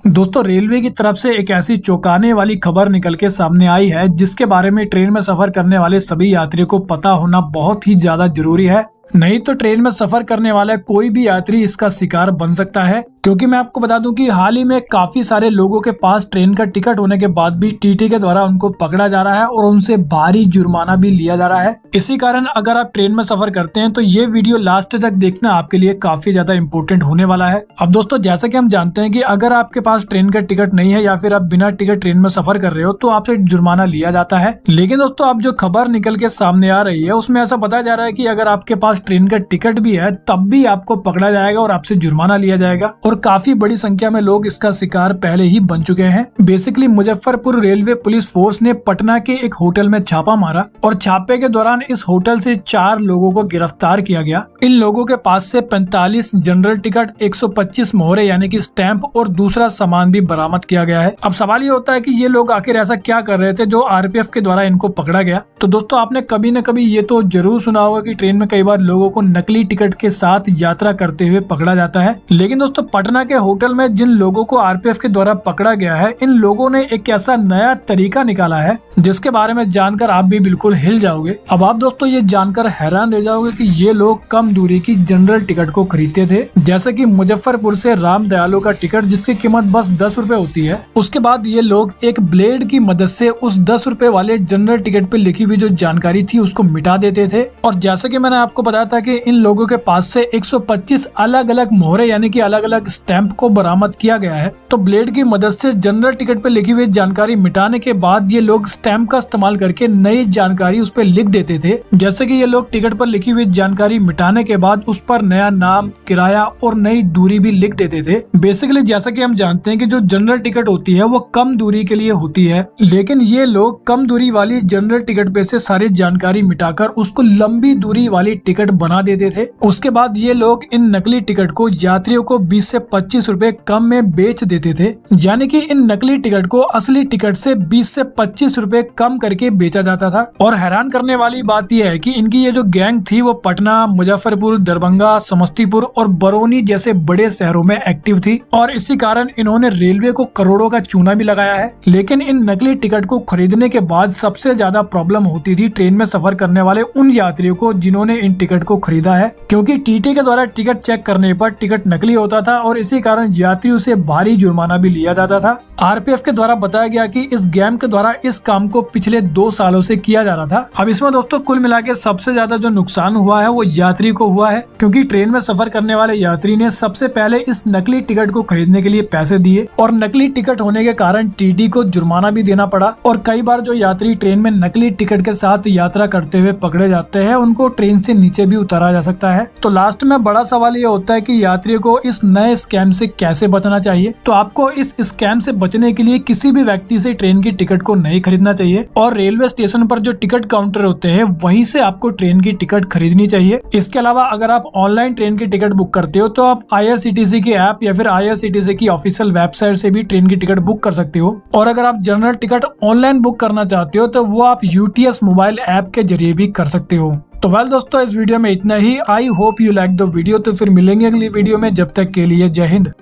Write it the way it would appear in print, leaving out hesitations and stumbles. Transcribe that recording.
दोस्तों रेलवे की तरफ से एक ऐसी चौंकाने वाली खबर निकल के सामने आई है जिसके बारे में ट्रेन में सफर करने वाले सभी यात्रियों को पता होना बहुत ही ज्यादा जरूरी है। नहीं तो ट्रेन में सफर करने वाला कोई भी यात्री इसका शिकार बन सकता है, क्योंकि मैं आपको बता दूं कि हाल ही में काफी सारे लोगों के पास ट्रेन का टिकट होने के बाद भी टीटी के द्वारा उनको पकड़ा जा रहा है और उनसे भारी जुर्माना भी लिया जा रहा है। इसी कारण अगर आप ट्रेन में सफर करते हैं तो ये वीडियो लास्ट तक देखना आपके लिए काफी ज्यादा इंपॉर्टेंट होने वाला है। अब दोस्तों जैसा कि हम जानते हैं कि अगर आपके पास ट्रेन का टिकट नहीं है या फिर आप बिना टिकट ट्रेन में सफर कर रहे हो तो आपसे जुर्माना लिया जाता है। लेकिन दोस्तों अब जो खबर निकल के सामने आ रही है उसमें ऐसा बताया जा रहा है कि अगर आपके पास ट्रेन का टिकट भी है तब भी आपको पकड़ा जाएगा और आपसे जुर्माना लिया जाएगा। और काफी बड़ी संख्या में लोग इसका शिकार पहले ही बन चुके हैं। Basically Muzaffarpur railway police force ने पटना के एक होटल में छापा मारा और छापे के दौरान इस होटल से 4 लोगों को गिरफ्तार किया गया। इन लोगों के पास से 45 जनरल टिकट, 125 मोहरे यानी कि स्टैंप और दूसरा सामान भी बरामद किया गया है। अब सवाल ये होता है कि ये लोग आखिर ऐसा क्या कर रहे थे जो आरपीएफ के द्वारा इनको पकड़ा गया। तो दोस्तों आपने कभी न कभी ये तो जरूर सुना होगा कि ट्रेन में कई बार लोगों को नकली टिकट के साथ यात्रा करते हुए पकड़ा जाता है। लेकिन दोस्तों पटना के होटल में जिन लोगों को आरपीएफ के द्वारा पकड़ा गया है, इन लोगों ने एक ऐसा नया तरीका निकाला है जिसके बारे में जानकर आप भी बिल्कुल हिल जाओगे। अब आप दोस्तों ये जानकर हैरान रह जाओगे कि ये लोग कम दूरी की जनरल टिकट को खरीदते थे, जैसे कि मुजफ्फरपुर से राम दयालु का टिकट जिसकी कीमत बस 10 रुपए होती है। उसके बाद ये लोग एक ब्लेड की मदद से उस 10 रुपए वाले जनरल टिकट पे लिखी हुई जो जानकारी थी उसको मिटा देते थे। और जैसे कि मैंने आपको बताया था कि इन लोगों के पास से 125 अलग अलग मोहरे यानी कि अलग अलग स्टैंप को बरामद किया गया है। तो ब्लेड की मदद से जनरल टिकट पे लिखी हुई जानकारी मिटाने के बाद ये लोग स्टैंप का इस्तेमाल करके नई जानकारी उस पर लिख देते थे। जैसे कि ये लोग टिकट पर लिखी हुई जानकारी मिटाने के बाद उस पर नया नाम, किराया और नई दूरी भी लिख देते थे। बेसिकली जैसा कि हम जानते हैं कि जो जनरल टिकट होती है वो कम दूरी के लिए होती है, लेकिन ये लोग कम दूरी वाली जनरल टिकट पे से सारी जानकारी मिटाकर उसको लंबी दूरी वाली टिकट बना देते थे। उसके बाद ये लोग इन नकली टिकट को यात्रियों को 20 से 25 रुपए कम में बेच देते थे, यानी कि इन नकली टिकट को असली टिकट से 20 से 25 रुपए कम करके बेचा जाता था। और हैरान करने वाली बात यह है कि इनकी ये जो गैंग थी वो पटना, मुजफ्फरपुर, दरभंगा, समस्तीपुर और बरौनी जैसे बड़े शहरों में एक्टिव थी और इसी कारण इन्होंने रेलवे को करोड़ों का चूना भी लगाया है। लेकिन इन नकली टिकट को खरीदने के बाद सबसे ज्यादा प्रॉब्लम होती थी ट्रेन में सफर करने वाले उन यात्रियों को जिन्होंने इन टिकट को खरीदा है, क्योंकि टीटी के द्वारा टिकट चेक करने पर टिकट नकली होता था और इसी कारण यात्रियों से भारी जुर्माना भी लिया जाता था। आरपीएफ के द्वारा बताया गया कि इस गैंग के द्वारा इस काम को पिछले 2 सालों से किया जा रहा था। अब इसमें दोस्तों कुल मिला के सबसे ज्यादा जो नुकसान हुआ है वो यात्री को हुआ है, क्योंकि ट्रेन में सफर करने वाले यात्री ने सबसे पहले इस नकली टिकट को खरीदने के लिए पैसे दिए और नकली टिकट होने के कारण टीटी को जुर्माना भी देना पड़ा। और कई बार जो यात्री ट्रेन में नकली टिकट के साथ यात्रा करते हुए पकड़े जाते हैं उनको ट्रेन से नीचे भी उतारा जा सकता है। तो लास्ट में बड़ा सवाल ये होता है कि यात्रियों को इस नए स्कैम से कैसे बचना चाहिए। तो आपको इस स्कैम से बचने के लिए किसी भी व्यक्ति से ट्रेन की टिकट को नहीं खरीदना चाहिए और रेलवे स्टेशन पर जो टिकट काउंटर होते हैं वहीं से आपको ट्रेन की टिकट खरीदनी चाहिए। इसके अलावा अगर आप ऑनलाइन ट्रेन की टिकट बुक करते हो तो आप आईआरसीटीसी की ऐप या फिर आईआरसीटीसी की ऑफिशियल वेबसाइट से भी ट्रेन की टिकट बुक कर सकते हो। और अगर आप जनरल टिकट ऑनलाइन बुक करना चाहते हो तो वो आप यूटीएस मोबाइल ऐप के जरिए भी कर सकते हो। तो वेल दोस्तों इस वीडियो में इतना ही। I hope you like the video. तो फिर मिलेंगे अगली वीडियो में, जब तक के लिए जय हिंद।